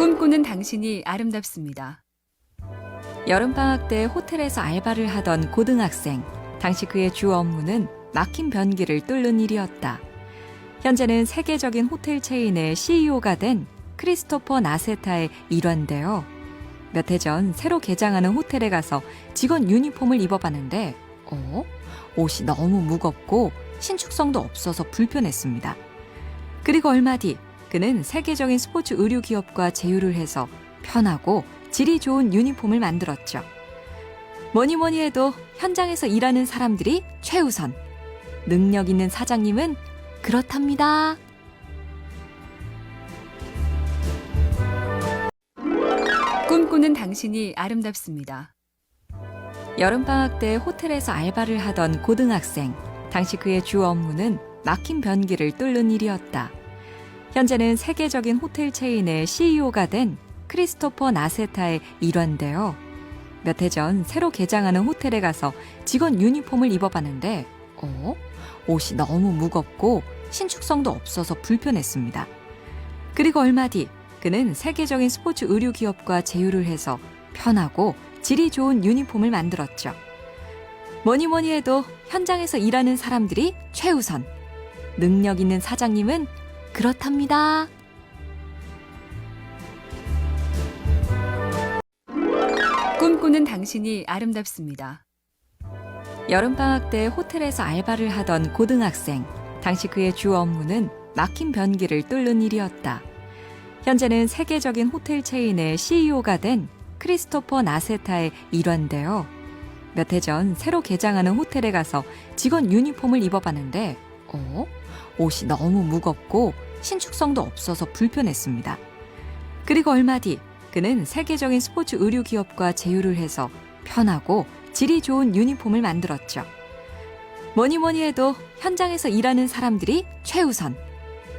꿈꾸는 당신이 아름답습니다. 여름방학 때 호텔에서 알바를 하던 고등학생. 당시 그의 주 업무는 막힌 변기를 뚫는 일이었다. 현재는 세계적인 호텔 체인의 CEO가 된 크리스토퍼 나세타의 일환인데요. 몇 해 전 새로 개장하는 호텔에 가서 직원 유니폼을 입어봤는데 옷이 너무 무겁고 신축성도 없어서 불편했습니다. 그리고 얼마 뒤 그는 세계적인 스포츠 의류 기업과 제휴를 해서 편하고 질이 좋은 유니폼을 만들었죠. 뭐니 해도 현장에서 일하는 사람들이 최우선. 능력 있는 사장님은 그렇답니다. 꿈꾸는 당신이 아름답습니다. 여름방학 때 호텔에서 알바를 하던 고등학생. 당시 그의 주 업무는 막힌 변기를 뚫는 일이었다. 현재는 세계적인 호텔 체인의 CEO가 된 크리스토퍼 나세타의 일환인데요. 몇 해 전 새로 개장하는 호텔에 가서 직원 유니폼을 입어봤는데 옷이 너무 무겁고 신축성도 없어서 불편했습니다. 그리고 얼마 뒤 그는 세계적인 스포츠 의류 기업과 제휴를 해서 편하고 질이 좋은 유니폼을 만들었죠. 뭐니 해도 현장에서 일하는 사람들이 최우선. 능력 있는 사장님은 그렇답니다. 꿈꾸는 당신이 아름답습니다. 여름방학 때 호텔에서 알바를 하던 고등학생. 당시 그의 주 업무는 막힌 변기를 뚫는 일이었다. 현재는 세계적인 호텔 체인의 CEO가 된 크리스토퍼 나세타의 일환인데요. 몇 해 전 새로 개장하는 호텔에 가서 직원 유니폼을 입어봤는데 옷이 너무 무겁고 신축성도 없어서 불편했습니다. 그리고 얼마 뒤 그는 세계적인 스포츠 의류 기업과 제휴를 해서 편하고 질이 좋은 유니폼을 만들었죠. 뭐니 해도 현장에서 일하는 사람들이 최우선.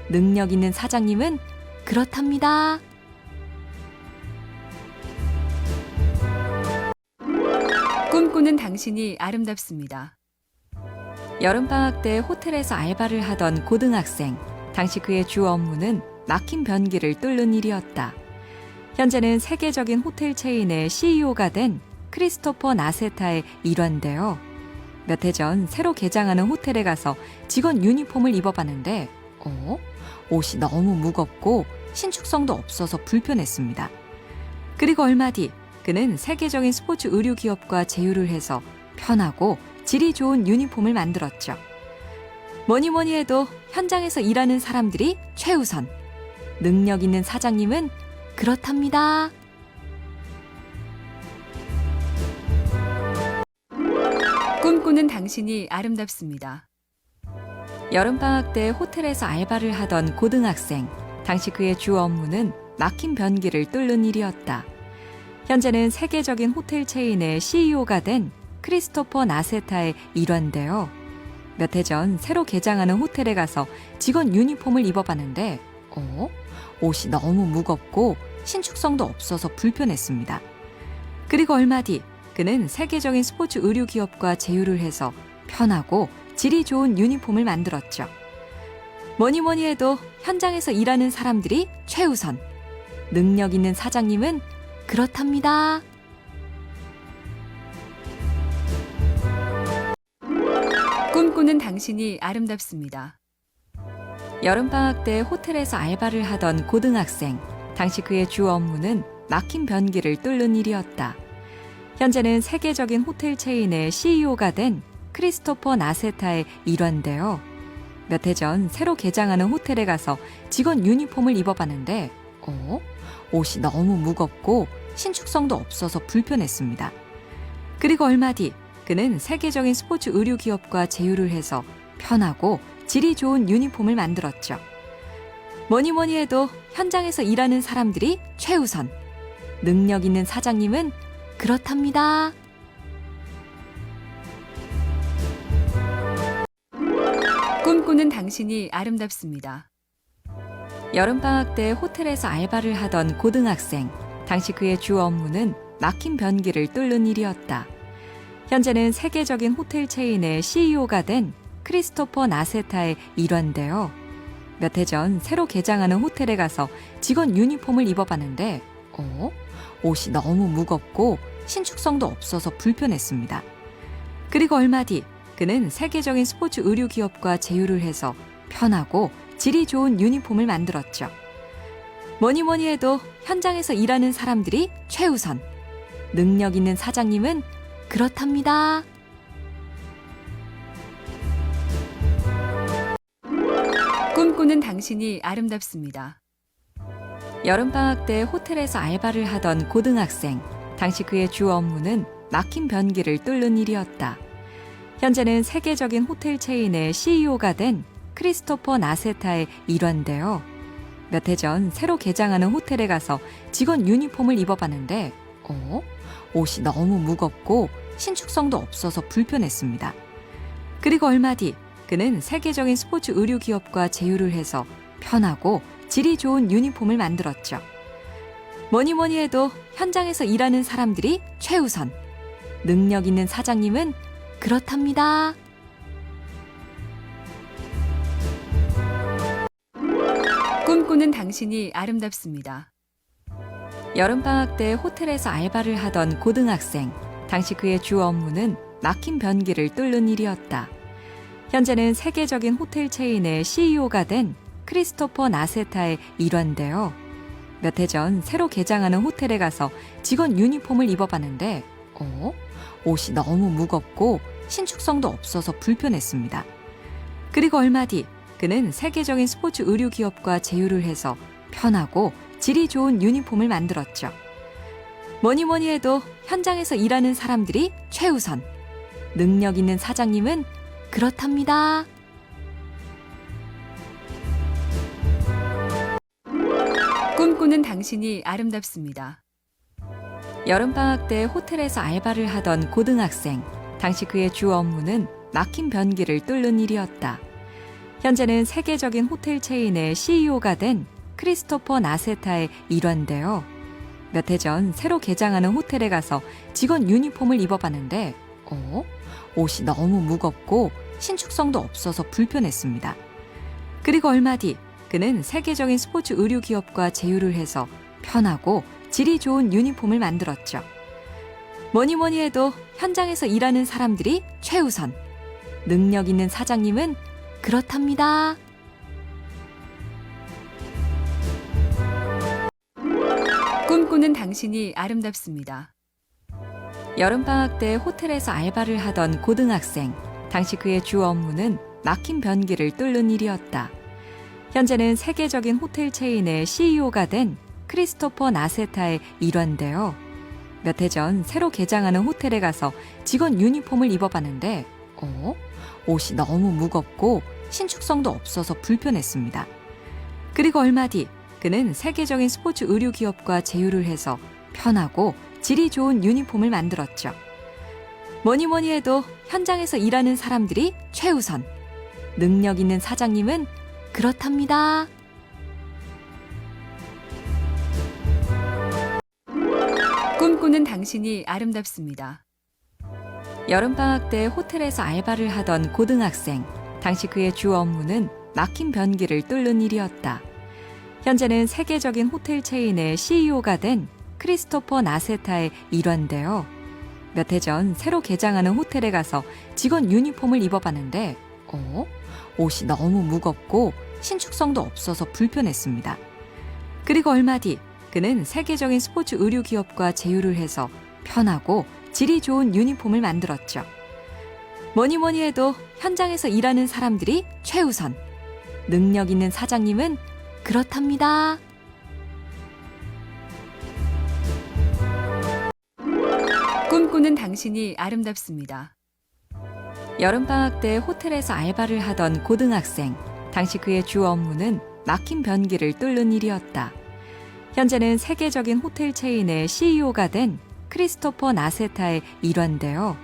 능력 있는 사장님은 그렇답니다. 꿈꾸는 당신이 아름답습니다. 여름방학 때 호텔에서 알바를 하던 고등학생. 당시 그의 주 업무는 막힌 변기를 뚫는 일이었다. 현재는 세계적인 호텔 체인의 CEO가 된 크리스토퍼 나세타의 일환인데요. 몇 해 전 새로 개장하는 호텔에 가서 직원 유니폼을 입어봤는데 옷이 너무 무겁고 신축성도 없어서 불편했습니다. 그리고 얼마 뒤 그는 세계적인 스포츠 의류 기업과 제휴를 해서 편하고 질이 좋은 유니폼을 만들었죠. 뭐니 해도 현장에서 일하는 사람들이 최우선. 능력 있는 사장님은 그렇답니다. 꿈꾸는 당신이 아름답습니다. 여름방학 때 호텔에서 알바를 하던 고등학생. 당시 그의 주 업무는 막힌 변기를 뚫는 일이었다. 현재는 세계적인 호텔 체인의 CEO가 된 크리스토퍼 나세타의 일환인데요. 몇 해 전 새로 개장하는 호텔에 가서 직원 유니폼을 입어봤는데 옷이 너무 무겁고 신축성도 없어서 불편했습니다. 그리고 얼마 뒤 그는 세계적인 스포츠 의류 기업과 제휴를 해서 편하고 질이 좋은 유니폼을 만들었죠. 뭐니 해도 현장에서 일하는 사람들이 최우선. 능력 있는 사장님은 그렇답니다. 꿈꾸는 당신이 아름답습니다. 여름방학 때 호텔에서 알바를 하던 고등학생. 당시 그의 주 업무는 막힌 변기를 뚫는 일이었다. 현재는 세계적인 호텔 체인의 CEO가 된 크리스토퍼 나세타의 일환인데요. 몇 해 전 새로 개장하는 호텔에 가서 직원 유니폼을 입어봤는데 옷이 너무 무겁고 신축성도 없어서 불편했습니다. 그리고 얼마 뒤 그는 세계적인 스포츠 의류 기업과 제휴를 해서 편하고 질이 좋은 유니폼을 만들었죠. 뭐니 해도 현장에서 일하는 사람들이 최우선. 능력 있는 사장님은 그렇답니다. 꿈꾸는 당신이 아름답습니다. 여름방학 때 호텔에서 알바를 하던 고등학생. 당시 그의 주 업무는 막힌 변기를 뚫는 일이었다. 현재는 세계적인 호텔 체인의 CEO가 된 크리스토퍼 나세타의 일환인데요. 몇 해 전 새로 개장하는 호텔에 가서 직원 유니폼을 입어봤는데, 옷이 너무 무겁고 신축성도 없어서 불편했습니다. 그리고 얼마 뒤 그는 세계적인 스포츠 의류 기업과 제휴를 해서 편하고 질이 좋은 유니폼을 만들었죠. 뭐니 해도 현장에서 일하는 사람들이 최우선. 능력 있는 사장님은 그렇답니다. 꿈꾸는 당신이 아름답습니다. 여름방학 때 호텔에서 알바를 하던 고등학생. 당시 그의 주 업무는 막힌 변기를 뚫는 일이었다. 현재는 세계적인 호텔 체인의 CEO가 된 크리스토퍼 나세타의 일환인데요. 몇 해 전 새로 개장하는 호텔에 가서 직원 유니폼을 입어봤는데, 옷이 너무 무겁고 신축성도 없어서 불편했습니다. 그리고 얼마 뒤 그는 세계적인 스포츠 의류 기업과 제휴를 해서 편하고 질이 좋은 유니폼을 만들었죠. 뭐니 해도 현장에서 일하는 사람들이 최우선. 능력 있는 사장님은 그렇답니다. 꿈꾸는 당신이 아름답습니다. 여름방학 때 호텔에서 알바를 하던 고등학생. 당시 그의 주 업무는 막힌 변기를 뚫는 일이었다. 현재는 세계적인 호텔 체인의 CEO가 된 크리스토퍼 나세타의 일환인데요. 몇 해 전 새로 개장하는 호텔에 가서 직원 유니폼을 입어봤는데, 옷이 너무 무겁고 신축성도 없어서 불편했습니다. 그리고 얼마 뒤 그는 세계적인 스포츠 의류 기업과 제휴를 해서 편하고 질이 좋은 유니폼을 만들었죠. 뭐니 해도 현장에서 일하는 사람들이 최우선. 능력 있는 사장님은 그렇답니다. 꿈꾸는 당신이 아름답습니다. 여름방학 때 호텔에서 알바를 하던 고등학생. 당시 그의 주 업무는 막힌 변기를 뚫는 일이었다. 현재는 세계적인 호텔 체인의 CEO가 된 크리스토퍼 나세타의 일환인데요. 몇 해 전 새로 개장하는 호텔에 가서 직원 유니폼을 입어봤는데, 옷이 너무 무겁고 신축성도 없어서 불편했습니다. 그리고 얼마 뒤 그는 세계적인 스포츠 의류 기업과 제휴를 해서 편하고 질이 좋은 유니폼을 만들었죠. 뭐니 해도 현장에서 일하는 사람들이 최우선. 능력 있는 사장님은 그렇답니다. 꿈꾸는 당신이 아름답습니다. 여름방학 때 호텔에서 알바를 하던 고등학생. 당시 그의 주 업무는 막힌 변기를 뚫는 일이었다. 현재는 세계적인 호텔 체인의 CEO가 된 크리스토퍼 나세타의 일환인데요. 몇 해 전 새로 개장하는 호텔에 가서 직원 유니폼을 입어봤는데, 옷이 너무 무겁고 신축성도 없어서 불편했습니다. 그리고 얼마 뒤 그는 세계적인 스포츠 의류 기업과 제휴를 해서 편하고 질이 좋은 유니폼을 만들었죠. 뭐니 해도 현장에서 일하는 사람들이 최우선. 능력 있는 사장님은 그렇답니다. 꿈꾸는 당신이 아름답습니다. 여름방학 때 호텔에서 알바를 하던 고등학생. 당시 그의 주 업무는 막힌 변기를 뚫는 일이었다. 현재는 세계적인 호텔 체인의 CEO가 된 크리스토퍼 나세타의 일환인데요. 몇 해 전 새로 개장하는 호텔에 가서 직원 유니폼을 입어봤는데, 옷이 너무 무겁고 신축성도 없어서 불편했습니다. 그리고 얼마 뒤 그는 세계적인 스포츠 의류 기업과 제휴를 해서 편하고 질이 좋은 유니폼을 만들었죠. 뭐니 해도 현장에서 일하는 사람들이 최우선. 능력 있는 사장님은 그렇답니다. 꿈꾸는 당신이 아름답습니다. 여름방학 때 호텔에서 알바를 하던 고등학생. 당시 그의 주 업무는 막힌 변기를 뚫는 일이었다. 현재는 세계적인 호텔 체인의 CEO가 된 크리스토퍼 나세타의 일환인데요.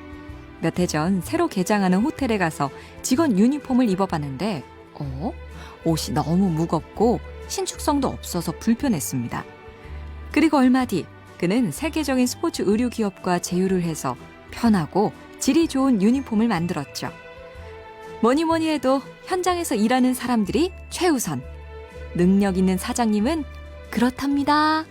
몇 해 전 새로 개장하는 호텔에 가서 직원 유니폼을 입어봤는데, 옷이 너무 무겁고 신축성도 없어서 불편했습니다. 그리고 얼마 뒤 그는 세계적인 스포츠 의류 기업과 제휴를 해서 편하고 질이 좋은 유니폼을 만들었죠. 뭐니 뭐니 해도 현장에서 일하는 사람들이 최우선. 능력 있는 사장님은 그렇답니다.